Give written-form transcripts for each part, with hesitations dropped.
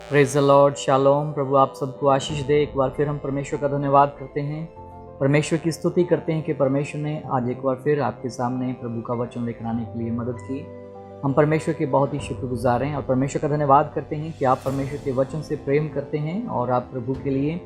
Praise the lord, shalom. प्रभु आप सबको आशीष दे। एक बार फिर हम परमेश्वर का धन्यवाद करते हैं, परमेश्वर की स्तुति करते हैं कि परमेश्वर ने आज एक बार फिर आपके सामने प्रभु का वचन लेकर आने के लिए मदद की। हम परमेश्वर के बहुत ही शुक्रगुजार हैं और परमेश्वर का धन्यवाद करते हैं कि आप परमेश्वर के वचन से प्रेम करते हैं और आप प्रभु के लिए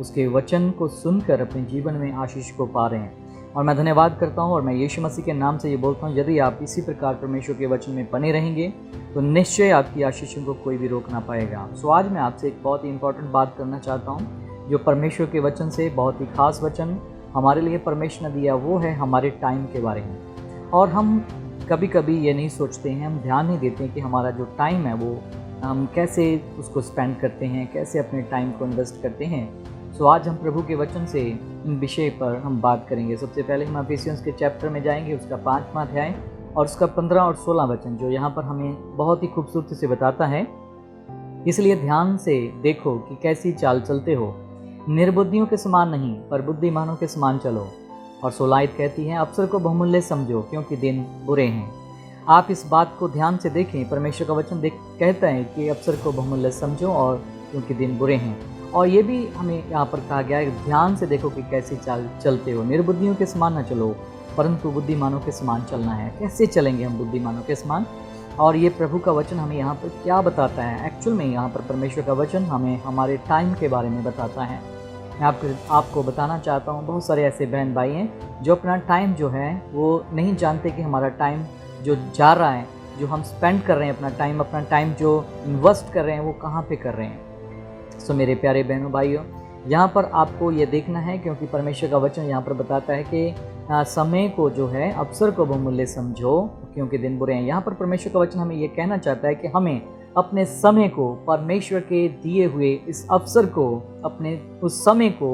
उसके वचन को सुनकर अपने जीवन में आशीष को पा रहे हैं। और मैं धन्यवाद करता हूं और मैं यीशु मसीह के नाम से ये बोलता हूं, यदि आप इसी प्रकार परमेश्वर के वचन में बने रहेंगे तो निश्चय आपकी आशीषों को कोई भी रोक ना पाएगा। सो आज मैं आपसे एक बहुत ही इंपॉर्टेंट बात करना चाहता हूं, जो परमेश्वर के वचन से बहुत ही खास वचन हमारे लिए परमेश्वर ने दिया, वो है हमारे टाइम के बारे में। और हम कभी कभी ये नहीं सोचते हैं, हम ध्यान नहीं देते हैं कि हमारा जो टाइम है वो हम कैसे उसको स्पेंड करते हैं, कैसे अपने टाइम को इन्वेस्ट करते हैं। सो आज हम प्रभु के वचन से इन विषय पर हम बात करेंगे। सबसे पहले हम एफिसियंस के चैप्टर में जाएंगे, उसका 5वां अध्याय और उसका 15 और 16 वचन, जो यहाँ पर हमें बहुत ही खूबसूरती से बताता है। इसलिए ध्यान से देखो कि कैसी चाल चलते हो, निर्बुद्धियों के समान नहीं पर बुद्धिमानों के समान चलो। और 16 आयत कहती है, अवसर को बहुमूल्य समझो क्योंकि दिन बुरे हैं। आप इस बात को ध्यान से देखें, परमेश्वर का वचन कहता है कि अवसर को बहुमूल्य समझो और क्योंकि दिन बुरे हैं। और ये भी हमें यहाँ पर कहा गया है, ध्यान से देखो कि कैसी चाल चलते हो, निर्बुद्धियों के समान न चलो परंतु बुद्धिमानों के समान चलना है। कैसे चलेंगे हम बुद्धिमानों के समान? और ये प्रभु का वचन हमें यहाँ पर क्या बताता है? एक्चुअल में यहाँ पर परमेश्वर का वचन हमें हमारे टाइम के बारे में बताता है। मैं आपको बताना चाहता हूँ, बहुत सारे ऐसे बहन भाई हैं जो अपना टाइम जो है वो नहीं जानते कि हमारा टाइम जो जा रहा है, जो हम स्पेंड कर रहे हैं अपना टाइम जो इन्वेस्ट कर रहे हैं वो कहाँ पे कर रहे हैं। सो मेरे प्यारे बहनों भाइयों, यहाँ पर आपको ये देखना है, क्योंकि परमेश्वर का वचन यहाँ पर बताता है कि समय को जो है अवसर को बहुमूल्य समझो क्योंकि दिन बुरे हैं। यहाँ पर परमेश्वर का वचन हमें ये कहना चाहता है कि हमें अपने समय को, परमेश्वर के दिए हुए इस अवसर को, अपने उस समय को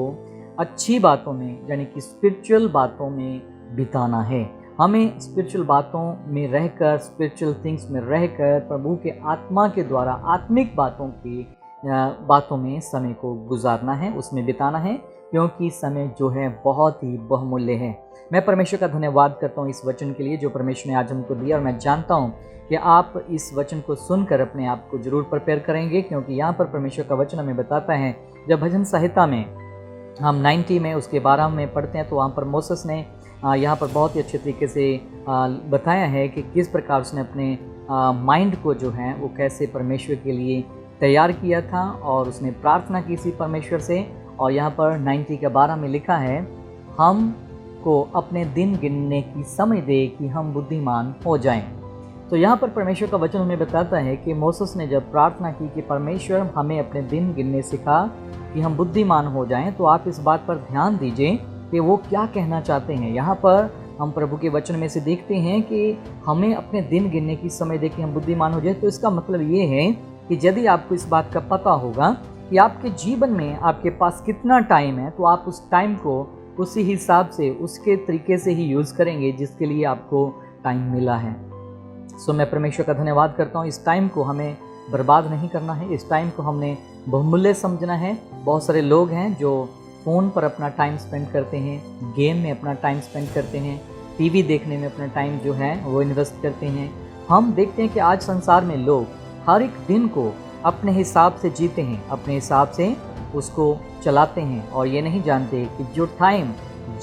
अच्छी बातों में यानी कि स्पिरिचुअल बातों में बिताना है। हमें स्पिरिचुअल बातों में रहकर, स्पिरिचुअल थिंग्स में रहकर, प्रभु के आत्मा के द्वारा आत्मिक बातों में समय को गुजारना है, उसमें बिताना है, क्योंकि समय जो है बहुत ही बहुमूल्य है। मैं परमेश्वर का धन्यवाद करता हूँ इस वचन के लिए जो परमेश्वर ने आज हमको दिया, और मैं जानता हूँ कि आप इस वचन को सुनकर अपने आप को जरूर प्रिपेयर करेंगे, क्योंकि यहाँ पर परमेश्वर का वचन हमें बताता है। जब भजन संहिता में हम 90 में उसके 12 में पढ़ते हैं तो वहाँ पर मोसेस ने यहाँ पर बहुत ही अच्छे तरीके से बताया है कि किस प्रकार उसने अपने माइंड को जो है वो कैसे परमेश्वर के लिए तैयार किया था, और उसने प्रार्थना की थी परमेश्वर से। और यहाँ पर 90 का 12 में लिखा है, हम को अपने दिन गिनने की समझ दे कि हम बुद्धिमान हो जाएं। तो यहाँ पर परमेश्वर का वचन हमें बताता है कि मोसेस ने जब प्रार्थना की कि परमेश्वर हमें अपने दिन गिनने सिखा कि हम बुद्धिमान हो जाएं, तो आप इस बात पर ध्यान दीजिए कि वो क्या कहना चाहते हैं। यहाँ पर हम प्रभु के वचन में से देखते हैं कि हमें अपने दिन गिनने की समझ दे कि हम बुद्धिमान हो जाए। तो इसका मतलब ये है कि यदि आपको इस बात का पता होगा कि आपके जीवन में आपके पास कितना टाइम है, तो आप उस टाइम को उसी हिसाब से, उसके तरीके से ही यूज़ करेंगे जिसके लिए आपको टाइम मिला है। सो मैं परमेश्वर का धन्यवाद करता हूँ। इस टाइम को हमें बर्बाद नहीं करना है, इस टाइम को हमने बहुमूल्य समझना है। बहुत सारे लोग हैं जो फ़ोन पर अपना टाइम स्पेंड करते हैं, गेम में अपना टाइम स्पेंड करते हैं, टीवी देखने में अपना टाइम जो है वो इन्वेस्ट करते हैं। हम देखते हैं कि आज संसार में लोग हर एक दिन को अपने हिसाब से जीते हैं, अपने हिसाब से उसको चलाते हैं, और ये नहीं जानते कि जो टाइम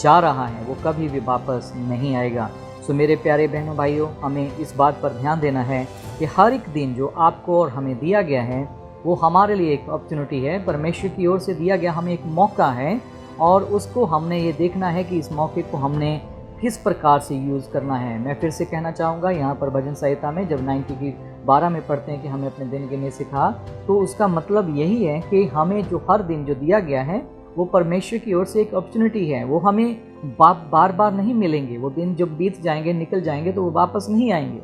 जा रहा है वो कभी भी वापस नहीं आएगा। सो मेरे प्यारे बहनों भाइयों, हमें इस बात पर ध्यान देना है कि हर एक दिन जो आपको और हमें दिया गया है वो हमारे लिए एक अपॉर्चुनिटी है, परमेश्वर की ओर से दिया गया हमें एक मौका है, और उसको हमने ये देखना है कि इस मौके को हमने किस प्रकार से यूज़ करना है। मैं फिर से कहना चाहूँगा, यहाँ पर भजन संहिता में जब 90 की 12 में पढ़ते हैं कि हमें अपने दिन गिनने सिखा, तो उसका मतलब यही है कि हमें जो हर दिन जो दिया गया है वो परमेश्वर की ओर से एक अपॉर्चुनिटी है। वो हमें बार बार नहीं मिलेंगे, वो दिन जब बीत जाएंगे, निकल जाएंगे, तो वो वापस नहीं आएंगे।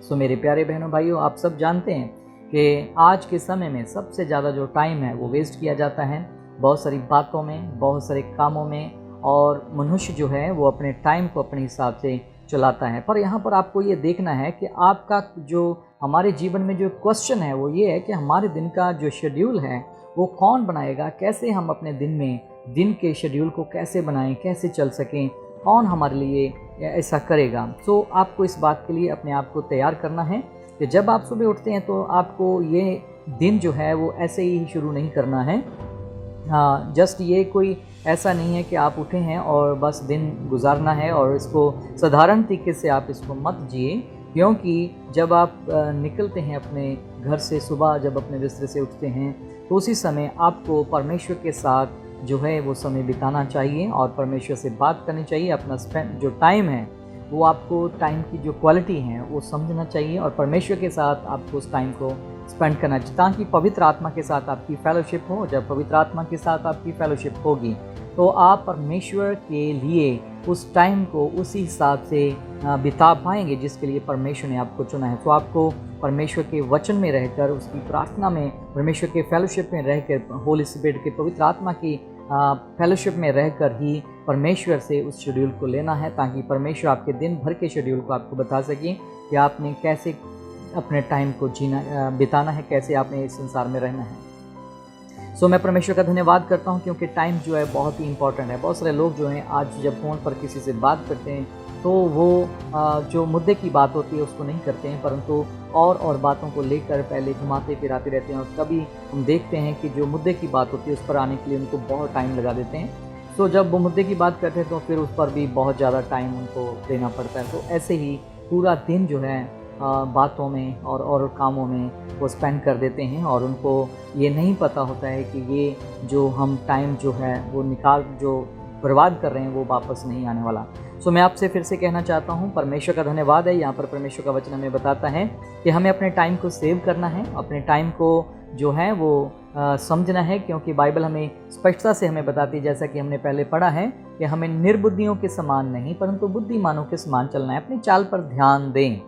सो मेरे प्यारे बहनों भाइयों, आप सब जानते हैं कि आज के समय में सबसे ज़्यादा जो टाइम है वो वेस्ट किया जाता है बहुत सारी बातों में, बहुत सारे कामों में, और मनुष्य जो है वो अपने टाइम को अपने हिसाब से चलाता है। पर यहाँ पर आपको ये देखना है कि आपका जो हमारे जीवन में जो क्वेश्चन है वो ये है कि हमारे दिन का जो शेड्यूल है वो कौन बनाएगा, कैसे हम अपने दिन के शेड्यूल को कैसे बनाएं, कैसे चल सकें, कौन हमारे लिए ऐसा करेगा। सो आपको इस बात के लिए अपने आप को तैयार करना है कि जब आप सुबह उठते हैं तो आपको ये दिन जो है वो ऐसे ही शुरू नहीं करना है। हाँ, जस्ट ये कोई ऐसा नहीं है कि आप उठे हैं और बस दिन गुजारना है, और इसको साधारण तरीके से आप इसको मत जिए, क्योंकि जब आप निकलते हैं अपने घर से, सुबह जब अपने बिस्तर से उठते हैं, तो उसी समय आपको परमेश्वर के साथ जो है वो समय बिताना चाहिए और परमेश्वर से बात करनी चाहिए। अपना स्पेंड जो टाइम है वो आपको टाइम की जो क्वालिटी है वो समझना चाहिए, और परमेश्वर के साथ आपको उस टाइम को स्पेंड करना चाहिए, ताकि पवित्र आत्मा के साथ आपकी फेलोशिप हो। जब पवित्र आत्मा के साथ आपकी फेलोशिप होगी तो आप परमेश्वर के लिए उस टाइम को उसी हिसाब से बिता पाएंगे जिसके लिए परमेश्वर ने आपको चुना है। तो आपको परमेश्वर के वचन में रहकर, उसकी प्रार्थना में, परमेश्वर के फेलोशिप में रहकर, होली स्पिरिट के पवित्र आत्मा की फेलोशिप में रहकर ही परमेश्वर से उस शेड्यूल को लेना है, ताकि परमेश्वर आपके दिन भर के शेड्यूल को आपको बता सकें कि आपने कैसे अपने टाइम को बिताना है, कैसे आपने इस संसार में रहना है। मैं परमेश्वर का धन्यवाद करता हूँ, क्योंकि टाइम जो है बहुत ही इंपॉर्टेंट है। बहुत सारे लोग जो हैं आज जब फ़ोन पर किसी से बात करते हैं तो वो जो मुद्दे की बात होती है उसको नहीं करते हैं, परंतु और बातों को लेकर पहले घुमाते फिराते रहते हैं, और कभी हम देखते हैं कि जो मुद्दे की बात होती है उस पर आने के लिए उनको बहुत टाइम लगा देते हैं। जब वो मुद्दे की बात करते हैं तो फिर उस पर भी बहुत ज़्यादा टाइम उनको देना पड़ता है। तो ऐसे ही पूरा दिन जो है बातों में और कामों में वो स्पेंड कर देते हैं, और उनको ये नहीं पता होता है कि ये जो हम टाइम जो है वो जो बर्बाद कर रहे हैं वो वापस नहीं आने वाला। मैं आपसे फिर से कहना चाहता हूँ, परमेश्वर का धन्यवाद है। यहाँ पर परमेश्वर का वचन हमें बताता है कि हमें अपने टाइम को सेव करना है, अपने टाइम को जो है वो समझना है, क्योंकि बाइबल हमें स्पष्टता से हमें बताती है, जैसा कि हमने पहले पढ़ा है, कि हमें निर्बुद्धियों के समान नहीं परंतु बुद्धिमानों के समान चलना है। अपनी चाल पर ध्यान दें।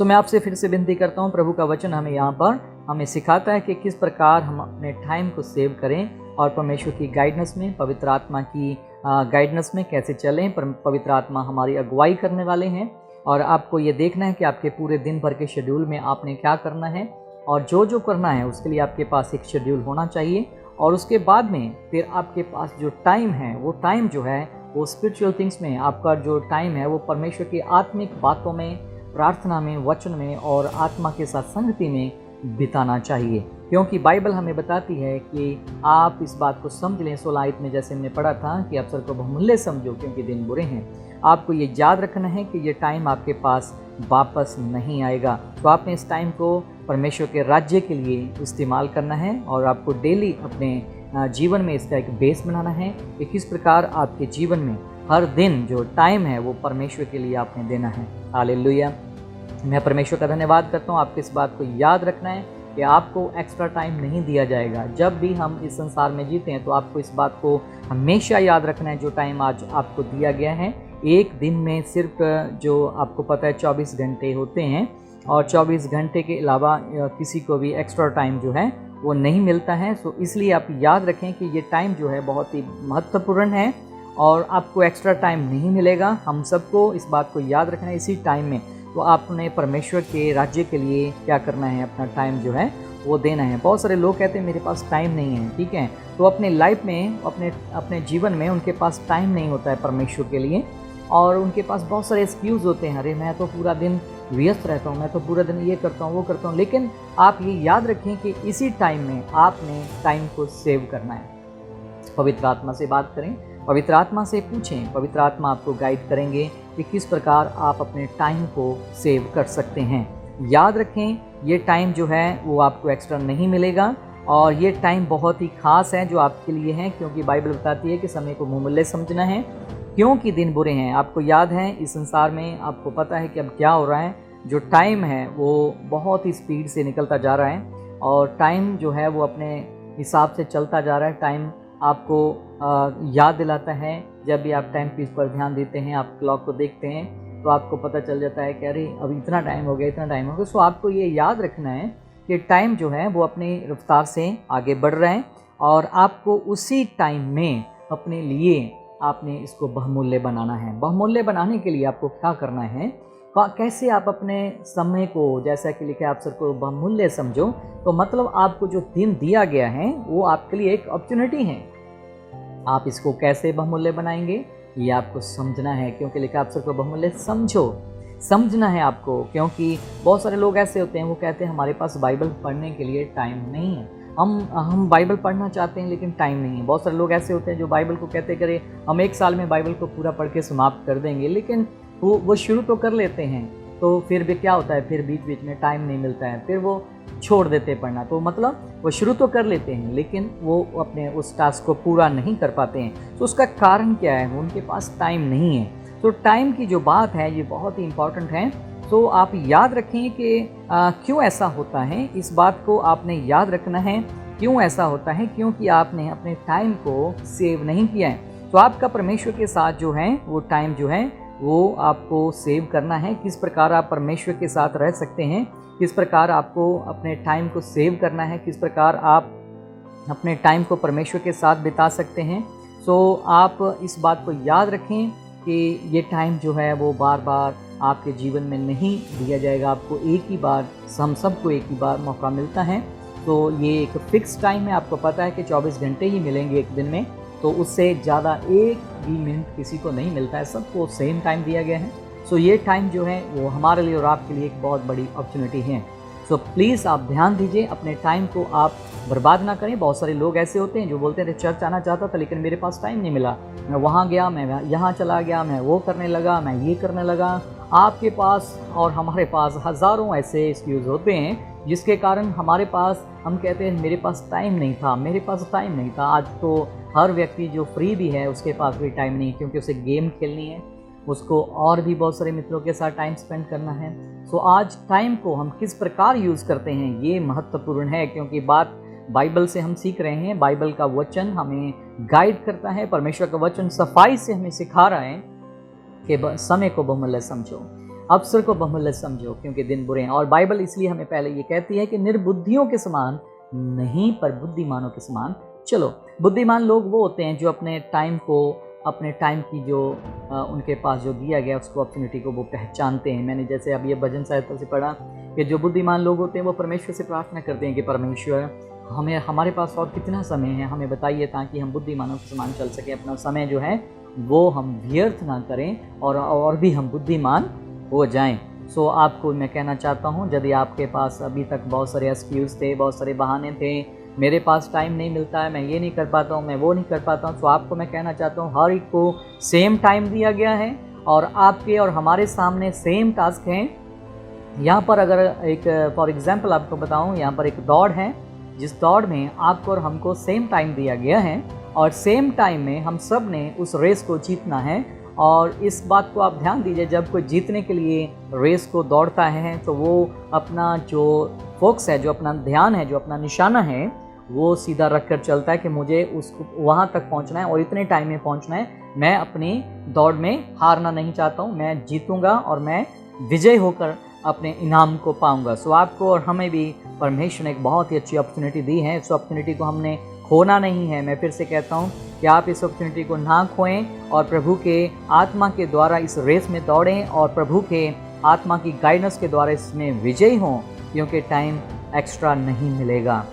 मैं आपसे फिर से विनती करता हूँ, प्रभु का वचन हमें यहाँ पर हमें सिखाता है कि किस प्रकार हम अपने टाइम को सेव करें और परमेश्वर की गाइडेंस में, पवित्र आत्मा की गाइडेंस में कैसे चलें। पवित्र आत्मा हमारी अगुवाई करने वाले हैं, और आपको ये देखना है कि आपके पूरे दिन भर के शेड्यूल में आपने क्या करना है, और जो करना है उसके लिए आपके पास एक शेड्यूल होना चाहिए। और उसके बाद में फिर आपके पास जो टाइम है, वो टाइम जो है वो स्पिरिचुअल थिंग्स में, आपका जो टाइम है वो परमेश्वर की आत्मिक बातों में, प्रार्थना में, वचन में और आत्मा के साथ संगति में बिताना चाहिए। क्योंकि बाइबल हमें बताती है कि आप इस बात को समझ लें, 16 आयत में जैसे हमने पढ़ा था कि अवसर को बहुमूल्य समझो क्योंकि दिन बुरे हैं। आपको ये याद रखना है कि ये टाइम आपके पास वापस नहीं आएगा। तो आपने इस टाइम को परमेश्वर के राज्य के लिए इस्तेमाल करना है, और आपको डेली अपने जीवन में इसका एक बेस बनाना है कि किस प्रकार आपके जीवन में हर दिन जो टाइम है वो परमेश्वर के लिए आपने देना है। हालेलुया। मैं परमेश्वर का धन्यवाद करता हूँ। आपको इस बात को याद रखना है कि आपको एक्स्ट्रा टाइम नहीं दिया जाएगा। जब भी हम इस संसार में जीते हैं तो आपको इस बात को हमेशा याद रखना है, जो टाइम आज आपको दिया गया है। एक दिन में सिर्फ जो आपको पता है 24 घंटे होते हैं, और 24 घंटे के अलावा किसी को भी एक्स्ट्रा टाइम जो है वो नहीं मिलता है। इसलिए आप याद रखें कि ये टाइम जो है बहुत ही महत्वपूर्ण है, और आपको एक्स्ट्रा टाइम नहीं मिलेगा। हम सबको इस बात को याद रखना है। इसी टाइम में तो आपने परमेश्वर के राज्य के लिए क्या करना है, अपना टाइम जो है वो देना है। बहुत सारे लोग कहते हैं मेरे पास टाइम नहीं है, ठीक है, तो अपने लाइफ में, अपने जीवन में उनके पास टाइम नहीं होता है परमेश्वर के लिए, और उनके पास बहुत सारे एक्सक्यूज़ होते हैं। अरे मैं तो पूरा दिन व्यस्त रहता हूँ, मैं तो पूरा दिन ये करता हूँ, वो करता हूँ। लेकिन आप ये याद रखें कि इसी टाइम में आपने टाइम को सेव करना है। पवित्र आत्मा से बात करें, पवित्र आत्मा से पूछें, पवित्र आत्मा आपको गाइड करेंगे कि किस प्रकार आप अपने टाइम को सेव कर सकते हैं। याद रखें, ये टाइम जो है वो आपको एक्स्ट्रा नहीं मिलेगा, और ये टाइम बहुत ही खास है जो आपके लिए है, क्योंकि बाइबल बताती है कि समय को बहुमूल्य समझना है, क्योंकि दिन बुरे हैं। आपको याद है इस संसार में, आपको पता है कि अब क्या हो रहा है। जो टाइम है वो बहुत ही स्पीड से निकलता जा रहा है, और टाइम जो है वो अपने हिसाब से चलता जा रहा है। टाइम आपको याद दिलाता है। जब भी आप टाइम पीस पर ध्यान देते हैं, आप क्लॉक को देखते हैं, तो आपको पता चल जाता है कि अरे अभी इतना टाइम हो गया, इतना टाइम हो गया। आपको ये याद रखना है कि टाइम जो है वो अपनी रफ्तार से आगे बढ़ रहा है, और आपको उसी टाइम में अपने लिए आपने इसको बहुमूल्य बनाना है। बहुमूल्य बनाने के लिए आपको क्या करना है, कैसे आप अपने समय को, जैसा कि लिखा है अवसर को बहुमूल्य समझो, तो मतलब आपको जो दिन दिया गया है वो आपके लिए एक अपॉर्चुनिटी है। आप इसको कैसे बहुमूल्य बनाएंगे ये आपको समझना है, क्योंकि लिखा अवसर को बहुमूल्य समझो। समझना है आपको, क्योंकि बहुत सारे लोग ऐसे होते हैं वो कहते हैं हमारे पास बाइबल पढ़ने के लिए टाइम नहीं है। हम बाइबल पढ़ना चाहते हैं लेकिन टाइम नहीं है। बहुत सारे लोग ऐसे होते हैं जो बाइबल को कहते करे हम 1 साल में बाइबल को पूरा पढ़ के समाप्त कर देंगे, लेकिन वो शुरू तो कर लेते हैं, तो फिर भी क्या होता है, फिर बीच बीच में टाइम नहीं मिलता है, फिर वो छोड़ देते हैं पढ़ना। तो मतलब वो शुरू तो कर लेते हैं लेकिन वो अपने उस टास्क को पूरा नहीं कर पाते हैं। तो उसका कारण क्या है, उनके पास टाइम नहीं है। तो टाइम की जो बात है ये बहुत ही इम्पॉर्टेंट है। तो आप याद रखें कि क्यों ऐसा होता है, इस बात को आपने याद रखना है। क्यों ऐसा होता है, क्योंकि आपने अपने टाइम को सेव नहीं किया है। तो आपका परमेश्वर के साथ जो है वो टाइम जो है वो आपको सेव करना है। किस प्रकार आप परमेश्वर के साथ रह सकते हैं, किस प्रकार आपको अपने टाइम को सेव करना है, किस प्रकार आप अपने टाइम को परमेश्वर के साथ बिता सकते हैं। सो आप इस बात को याद रखें कि ये टाइम जो है वो बार बार आपके जीवन में नहीं दिया जाएगा। आपको एक ही बार, हम सबको एक ही बार मौका मिलता है। तो ये एक फ़िक्स टाइम है, आपको पता है कि 24 घंटे ही मिलेंगे एक दिन में, तो उससे ज़्यादा एक भी मिनट किसी को नहीं मिलता है, सबको सेम टाइम दिया गया है। सो ये टाइम जो है वो हमारे लिए और आपके लिए एक बहुत बड़ी अपॉर्चुनिटी है। सो प्लीज़ आप ध्यान दीजिए, अपने टाइम को आप बर्बाद ना करें। बहुत सारे लोग ऐसे होते हैं जो बोलते हैं चर्च आना चाहता था लेकिन मेरे पास टाइम नहीं मिला, मैं वहाँ गया, मैं यहाँ चला गया, मैं वो करने लगा, मैं ये करने लगा। आपके पास और हमारे पास हज़ारों ऐसे एक्सक्यूज़ होते हैं जिसके कारण हमारे पास, हम कहते हैं मेरे पास टाइम नहीं था, मेरे पास टाइम नहीं था। आज तो हर व्यक्ति जो फ्री भी है उसके पास भी टाइम नहीं है, क्योंकि उसे गेम खेलनी है, उसको और भी बहुत सारे मित्रों के साथ टाइम स्पेंड करना है। सो आज टाइम को हम किस प्रकार यूज़ करते हैं ये महत्वपूर्ण है, क्योंकि बात बाइबल से हम सीख रहे हैं। बाइबल का वचन हमें गाइड करता है, परमेश्वर का वचन सफाई से हमें सिखा रहा है कि समय को बहुमूल्य समझो, अवसर को बहुमूल्य समझो, क्योंकि दिन बुरे हैं। और बाइबल इसलिए हमें पहले ये कहती है कि निर्बुद्धियों के समान नहीं पर बुद्धिमानों के समान चलो। बुद्धिमान लोग वो होते हैं जो अपने टाइम की जो उनके पास जो दिया गया उसको, अपॉर्चुनिटी को वो पहचानते हैं। मैंने जैसे अब ये भजन साहित्य से पढ़ा कि जो बुद्धिमान लोग होते हैं वो परमेश्वर से प्रार्थना करते हैं कि परमेश्वर हमारे पास और कितना समय है, हमें बताइए ताकि हम बुद्धिमानों के समान चल सकें, अपना समय जो है वो हम व्यर्थ ना करें और भी हम बुद्धिमान हो जाएं। सो आपको मैं कहना चाहता हूं, यदि आपके पास अभी तक बहुत सारे एक्सक्यूज़ थे, बहुत सारे बहाने थे, मेरे पास टाइम नहीं मिलता है, मैं ये नहीं कर पाता हूँ, मैं वो नहीं कर पाता हूँ, तो आपको मैं कहना चाहता हूँ हर एक को सेम टाइम दिया गया है और आपके और हमारे सामने सेम टास्क हैं। यहाँ पर अगर एक फॉर एग्जांपल आपको बताऊँ, यहाँ पर एक दौड़ है जिस दौड़ में आपको और हमको सेम टाइम दिया गया है और सेम टाइम में हम सब ने उस रेस को जीतना है। और इस बात को आप ध्यान दीजिए, जब कोई जीतने के लिए रेस को दौड़ता है तो वो अपना जो फोकस है, जो अपना ध्यान है, जो अपना निशाना है, वो सीधा रख कर चलता है कि मुझे उसको वहाँ तक पहुँचना है और इतने टाइम में पहुँचना है। मैं अपनी दौड़ में हारना नहीं चाहता हूँ, मैं जीतूँगा और मैं विजय होकर अपने इनाम को पाऊँगा। सो आपको और हमें भी परमेश्वर ने एक बहुत ही अच्छी अपॉर्चुनिटी दी है। इस अपॉर्चुनिटी को हमने खोना नहीं है। मैं फिर से कहता हूँ कि आप इस अपॉर्चुनिटी को ना खोएं और प्रभु के आत्मा के द्वारा इस रेस में दौड़ें और प्रभु के आत्मा की गाइडेंस के द्वारा इसमें विजयी हों, क्योंकि टाइम एक्स्ट्रा नहीं मिलेगा।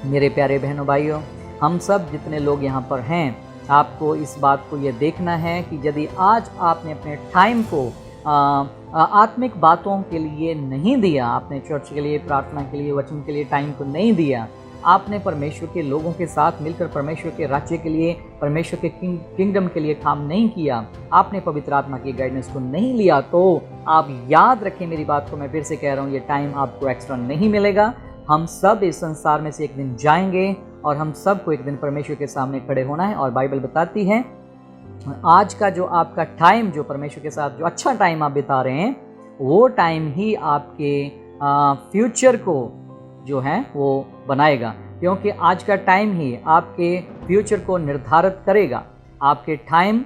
मेरे प्यारे बहनों भाइयों, हम सब जितने लोग यहाँ पर हैं, आपको इस बात को ये देखना है कि यदि आज आपने अपने टाइम को आत्मिक बातों के लिए नहीं दिया, आपने चर्च के लिए, प्रार्थना के लिए, वचन के लिए टाइम को नहीं दिया, आपने परमेश्वर के लोगों के साथ मिलकर परमेश्वर के राज्य के लिए, परमेश्वर के किंगडम के लिए काम नहीं किया, आपने पवित्र आत्मा की गाइडेंस को नहीं लिया, तो आप याद रखें मेरी बात को, मैं फिर से कह रहा हूँ, ये टाइम आपको एक्स्ट्रा नहीं मिलेगा। हम सब इस संसार में से एक दिन जाएंगे और हम सबको एक दिन परमेश्वर के सामने खड़े होना है। और बाइबल बताती है आज का जो आपका टाइम, जो परमेश्वर के साथ जो अच्छा टाइम आप बिता रहे हैं, वो टाइम ही आपके फ्यूचर को जो है वो बनाएगा, क्योंकि आज का टाइम ही आपके फ्यूचर को निर्धारित करेगा। आपके टाइम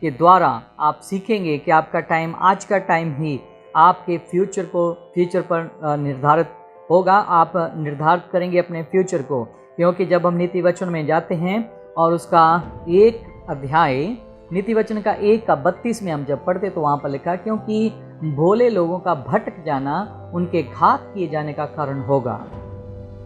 के द्वारा आप सीखेंगे कि आपका टाइम, आज का टाइम ही आपके फ्यूचर पर निर्धारित होगा। आप निर्धारित करेंगे अपने फ्यूचर को, क्योंकि जब हम नीति वचन में जाते हैं और उसका एक अध्याय नीति वचन का 1:32 में हम जब पढ़ते तो वहाँ पर लिखा, क्योंकि भोले लोगों का भटक जाना उनके घात किए जाने का कारण होगा।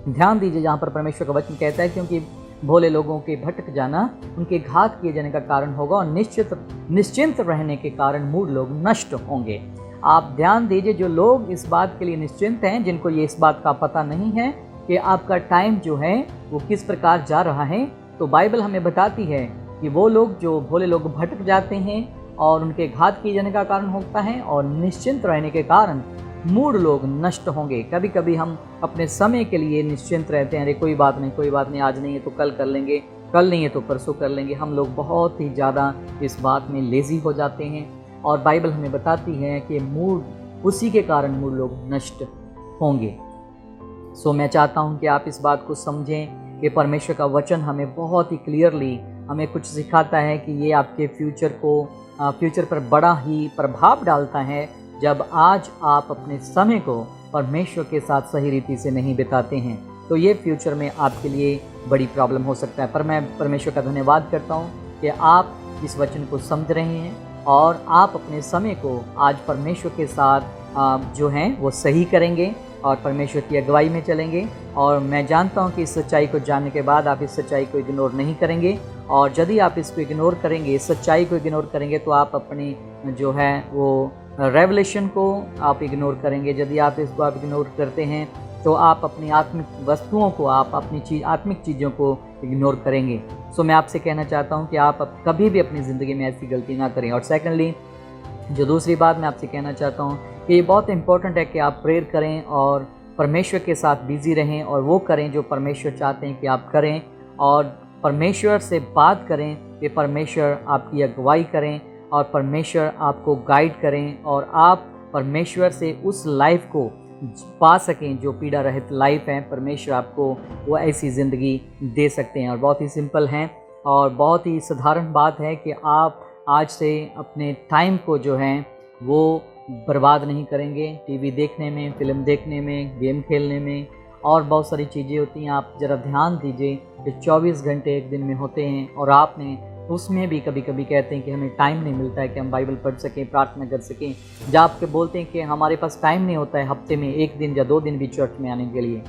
ध्यान दीजिए, जहाँ पर परमेश्वर का वचन कहता है क्योंकि भोले लोगों के भटक जाना उनके घात किए जाने का कारण होगा और निश्चिंत रहने के कारण मूढ़ लोग नष्ट होंगे। आप ध्यान दीजिए, जो लोग इस बात के लिए निश्चिंत हैं, जिनको ये इस बात का पता नहीं है कि आपका टाइम जो है वो किस प्रकार जा रहा है, तो बाइबल हमें बताती है कि वो लोग, जो भोले लोग, भटक जाते हैं और उनके घात किए जाने का कारण होता है, और निश्चिंत रहने के कारण मूढ़ लोग नष्ट होंगे। कभी कभी हम अपने समय के लिए निश्चिंत रहते हैं, अरे कोई बात नहीं, कोई बात नहीं, आज नहीं है तो कल कर लेंगे, कल नहीं है तो परसों कर लेंगे। हम लोग बहुत ही ज़्यादा इस बात में लेज़ी हो जाते हैं, और बाइबल हमें बताती है कि मूढ़, उसी के कारण मूढ़ लोग नष्ट होंगे। सो मैं चाहता हूं कि आप इस बात को समझें कि परमेश्वर का वचन हमें बहुत ही क्लियरली हमें कुछ सिखाता है कि ये आपके फ्यूचर पर बड़ा ही प्रभाव डालता है जब आज आप अपने समय को परमेश्वर के साथ सही रीति से नहीं बिताते हैं, तो ये फ्यूचर में आपके लिए बड़ी प्रॉब्लम हो सकता है। पर मैं परमेश्वर का धन्यवाद करता हूँ कि आप इस वचन को समझ रहे हैं और आप अपने समय को आज परमेश्वर के साथ जो हैं वो सही करेंगे और परमेश्वर की अगुवाई में चलेंगे। और मैं जानता हूं कि इस सच्चाई को जानने के बाद आप इस सच्चाई को इग्नोर नहीं करेंगे, और यदि आप इसको इग्नोर करेंगे, इस सच्चाई को इग्नोर करेंगे, तो आप अपनी जो है वो रेवलेशन को आप इग्नोर करेंगे। यदि आप इसको आप इग्नोर करते हैं तो आप अपनी आत्मिक वस्तुओं को, आप अपनी आत्मिक चीज़ों को इग्नोर करेंगे। सो मैं आपसे कहना चाहता हूं कि आप कभी भी अपनी ज़िंदगी में ऐसी गलती ना करें। और सेकेंडली, जो दूसरी बात मैं आपसे कहना चाहता हूं कि ये बहुत इंपॉर्टेंट है कि आप प्रेयर करें और परमेश्वर के साथ बिज़ी रहें, और वो करें जो परमेश्वर चाहते हैं कि आप करें, और परमेश्वर से बात करें कि परमेश्वर आपकी अगुवाई करें और परमेश्वर आपको गाइड करें, और आप परमेश्वर से उस लाइफ को पा सकें जो पीड़ा रहित लाइफ है। परमेश्वर आपको वो ऐसी ज़िंदगी दे सकते हैं। और बहुत ही सिंपल है और बहुत ही साधारण बात है कि आप आज से अपने टाइम को जो है वो बर्बाद नहीं करेंगे टीवी देखने में, फिल्म देखने में, गेम खेलने में, और बहुत सारी चीज़ें होती हैं। आप ज़रा ध्यान दीजिए कि 24 घंटे एक दिन में होते हैं, और आपने उसमें भी कभी कभी कहते हैं कि हमें टाइम नहीं मिलता है कि हम बाइबल पढ़ सकें, प्रार्थना कर सकें। जब आपके बोलते हैं कि हमारे पास टाइम नहीं होता है हफ्ते में 1 दिन या 2 दिन भी चर्च में आने के लिए,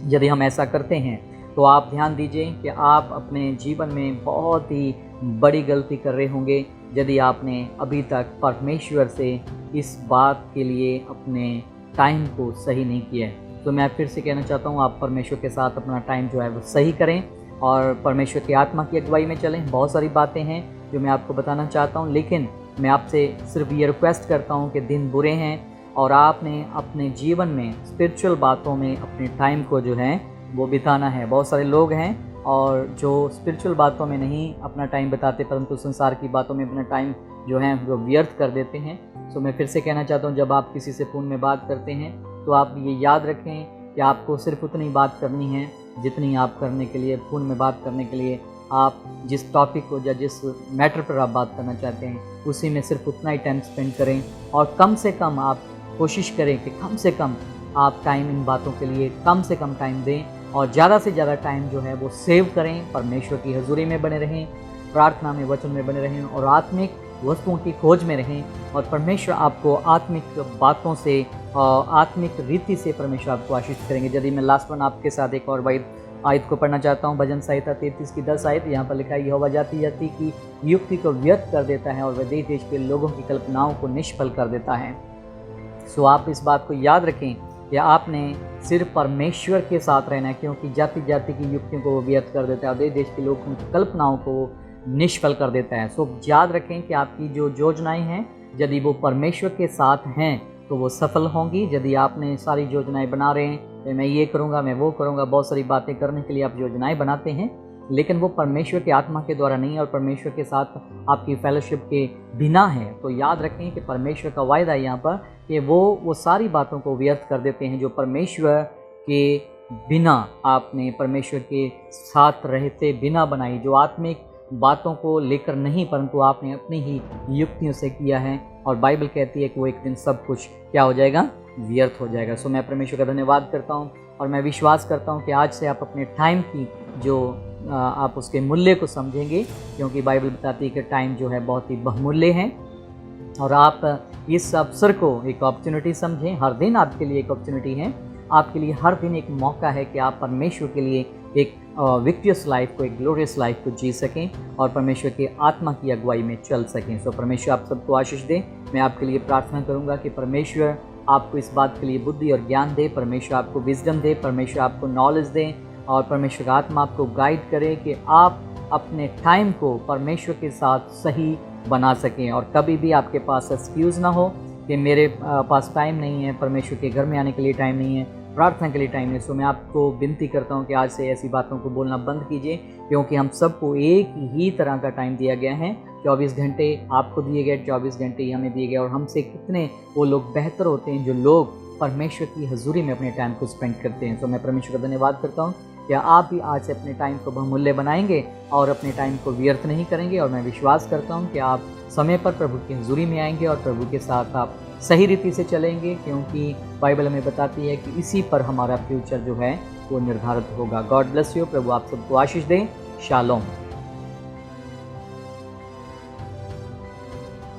यदि हम ऐसा करते हैं तो आप ध्यान दीजिए कि आप अपने जीवन में बहुत ही बड़ी गलती कर रहे होंगे यदि आपने अभी तक परमेश्वर से इस बात के लिए अपने टाइम को सही नहीं किया है। तो मैं फिर से कहना चाहता हूँ, आप परमेश्वर के साथ अपना टाइम जो है वो सही करें और परमेश्वर की आत्मा की अगुवाई में चलें। बहुत सारी बातें हैं जो मैं आपको बताना चाहता हूँ, लेकिन मैं आपसे सिर्फ ये रिक्वेस्ट करता हूँ कि दिन बुरे हैं और आपने अपने जीवन में स्पिरिचुअल बातों में अपने टाइम को जो है वो बिताना है। बहुत सारे लोग हैं और जो स्पिरिचुअल बातों में नहीं अपना टाइम बिताते, परंतु संसार की बातों में अपना टाइम जो है वो व्यर्थ कर देते हैं। सो मैं फिर से कहना चाहता हूँ, जब आप किसी से फ़ोन में बात करते हैं तो आप ये याद रखें कि आपको सिर्फ उतनी बात करनी है जितनी आप करने के लिए, फ़ोन में बात करने के लिए, आप जिस टॉपिक को या जिस मैटर पर आप बात करना चाहते हैं उसी में सिर्फ उतना ही टाइम स्पेंड करें। और कम से कम आप कोशिश करें कि कम से कम आप टाइम इन बातों के लिए कम से कम टाइम दें, और ज़्यादा से ज़्यादा टाइम जो है वो सेव करें। परमेश्वर की हजूरी में बने रहें, प्रार्थना में, वचन में बने रहें, और आत्मिक वस्तुओं की खोज में रहें। और परमेश्वर आपको आत्मिक बातों से, आत्मिक रीति से परमेश्वर आपको आशीष करेंगे। यदि मैं लास्ट वन आपके साथ एक और आयत को पढ़ना चाहता हूँ, भजन संहिता 33 की 10 आयत। यहाँ पर लिखा है, यहोवा जाति जाति की युक्ति को व्यर्थ कर देता है और वह देश देश के लोगों की कल्पनाओं को निष्फल कर देता है। सो आप इस बात को याद रखें कि आपने सिर्फ परमेश्वर के साथ रहना है, क्योंकि जाति जाति की युक्तियों को वो व्यर्थ कर देता है और देश देश के लोगों की कल्पनाओं को निष्फल कर देता है। सो याद रखें कि आपकी जो योजनाएं हैं यदि वो परमेश्वर के साथ हैं तो वो सफल होंगी। यदि आपने सारी योजनाएं बना रहे हैं कि मैं ये करूँगा, मैं वो करूँगा, बहुत सारी बातें करने के लिए आप योजनाएं बनाते हैं, लेकिन वो परमेश्वर की आत्मा के द्वारा नहीं और परमेश्वर के साथ आपकी फेलोशिप के बिना है, तो याद रखें कि परमेश्वर का वायदा है यहाँ पर कि वो सारी बातों को व्यर्थ कर देते हैं जो परमेश्वर के बिना, आपने परमेश्वर के साथ रहते बिना बनाई, जो आत्मिक बातों को लेकर नहीं परंतु आपने अपनी ही युक्तियों से किया है। और बाइबल कहती है कि वो एक दिन सब कुछ क्या हो जाएगा, व्यर्थ हो जाएगा। सो मैं परमेश्वर का धन्यवाद करता हूँ और मैं विश्वास करता हूँ कि आज से आप अपने टाइम की जो आप उसके मूल्य को समझेंगे, क्योंकि बाइबल बताती है कि टाइम जो है बहुत ही बहुमूल्य है। और आप इस अवसर को एक अपॉर्चुनिटी समझें। हर दिन आपके लिए एक अपॉर्चुनिटी है, आपके लिए हर दिन एक मौका है कि आप परमेश्वर के लिए एक विक्टियस लाइफ को, एक ग्लोरियस लाइफ को जी सकें और परमेश्वर के आत्मा की अगुवाई में चल सकें। सो परमेश्वर आप सबको आशीष दे। मैं आपके लिए प्रार्थना करूंगा कि परमेश्वर आपको इस बात के लिए बुद्धि और ज्ञान दे, परमेश्वर आपको विजडम दे, परमेश्वर आपको नॉलेज दे और परमेश्वर का आत्मा आपको गाइड करे कि आप अपने टाइम को परमेश्वर के साथ सही बना सकें और कभी भी आपके पास एक्सक्यूज़ ना हो कि मेरे पास टाइम नहीं है, परमेश्वर के घर में आने के लिए टाइम नहीं है, प्रार्थना के लिए टाइम नहीं। सो मैं आपको विनती करता हूँ कि आज से ऐसी बातों को बोलना बंद कीजिए, क्योंकि हम सबको एक ही तरह का टाइम दिया गया है। 24 घंटे आपको दिए गए, 24 घंटे ही हमें दिए गए और हमसे कितने वो लोग बेहतर होते हैं जो लोग परमेश्वर की हजूरी में अपने टाइम को स्पेंड करते हैं। तो मैं परमेश्वर का धन्यवाद करता हूँ कि आप भी आज से अपने टाइम को बहुमूल्य बनाएंगे और अपने टाइम को व्यर्थ नहीं करेंगे। और मैं विश्वास करता हूँ कि आप समय पर प्रभु की हजूरी में आएंगे और प्रभु के साथ आप सही रीति से चलेंगे, क्योंकि बाइबल हमें बताती है कि इसी पर हमारा फ्यूचर जो है वो निर्धारित होगा। God bless you. प्रभु आप सबको आशीष दें। शालोम।